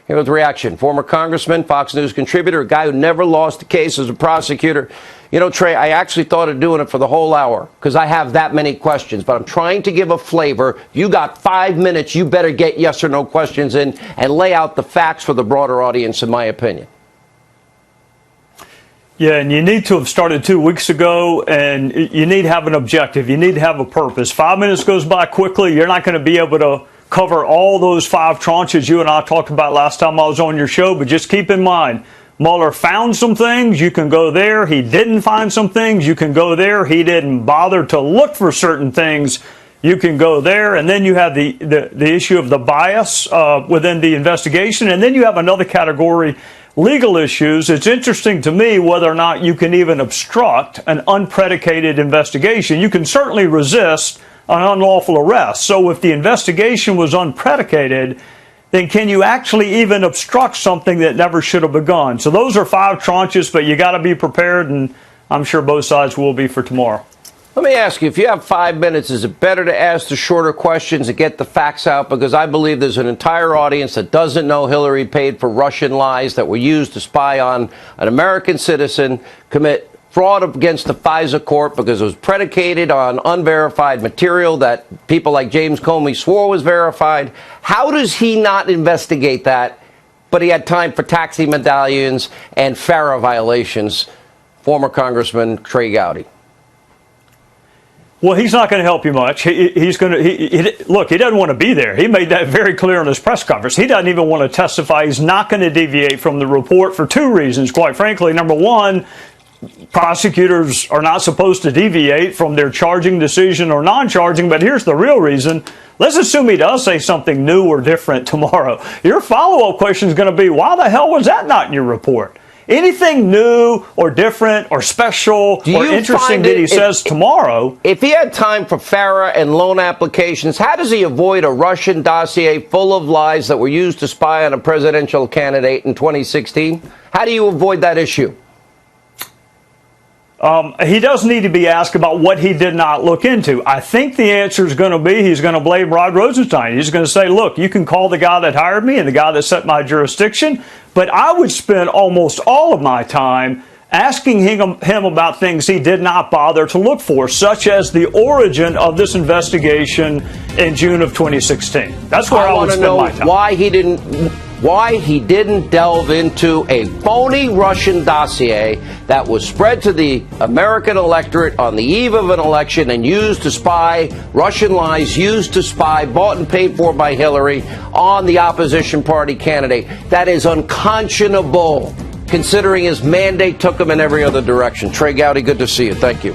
Here with reaction. Former congressman, Fox News contributor, a guy who never lost a case as a prosecutor. You know, Trey, I actually thought of doing it for the whole hour because I have that many questions, but I'm trying to give a flavor. You got 5 minutes. You better get yes or no questions in and lay out the facts for the broader audience, in my opinion. Yeah, and you need to have started 2 weeks ago, and you need to have an objective. You need to have a purpose. 5 minutes goes by quickly. You're not going to be able to cover all those 5 tranches you and I talked about last time I was on your show, but just keep in mind, Mueller found some things, you can go there. He didn't find some things, you can go there. He didn't bother to look for certain things, you can go there. And then you have the issue of the bias within the investigation. And then you have another category, legal issues. It's interesting to me whether or not you can even obstruct an unpredicated investigation. You can certainly resist an unlawful arrest. So if the investigation was unpredicated, then can you actually even obstruct something that never should have begun? So those are 5 tranches, but you got to be prepared, and I'm sure both sides will be for tomorrow. Let me ask you, if you have 5 minutes, is it better to ask the shorter questions and get the facts out? Because I believe there's an entire audience that doesn't know Hillary paid for Russian lies that were used to spy on an American citizen, commit fraud against the FISA court because it was predicated on unverified material that people like James Comey swore was verified. How does he not investigate that, but he had time for taxi medallions and FARA violations? Former Congressman Trey Gowdy. Well, he's not going to help you much. He's going to look. He doesn't want to be there. He made that very clear in his press conference. He doesn't even want to testify. He's not going to deviate from the report for 2 reasons, quite frankly. Number one, prosecutors are not supposed to deviate from their charging decision or non-charging, but here's the real reason. Let's assume he does say something new or different tomorrow. Your follow-up question is going to be, why the hell was that not in your report? Anything new or different or special or interesting that he says tomorrow? If he had time for FARA and loan applications, how does he avoid a Russian dossier full of lies that were used to spy on a presidential candidate in 2016? How do you avoid that issue? He does need to be asked about what he did not look into. I think the answer is going to be he's going to blame Rod Rosenstein. He's going to say, look, you can call the guy that hired me and the guy that set my jurisdiction, but I would spend almost all of my time asking him about things he did not bother to look for, such as the origin of this investigation in June of 2016. That's where I would spend my time. Why he didn't delve into a phony Russian dossier that was spread to the American electorate on the eve of an election and used to spy, Russian lies used to spy, bought and paid for by Hillary on the opposition party candidate. That is unconscionable, considering his mandate took him in every other direction. Trey Gowdy, good to see you. Thank you.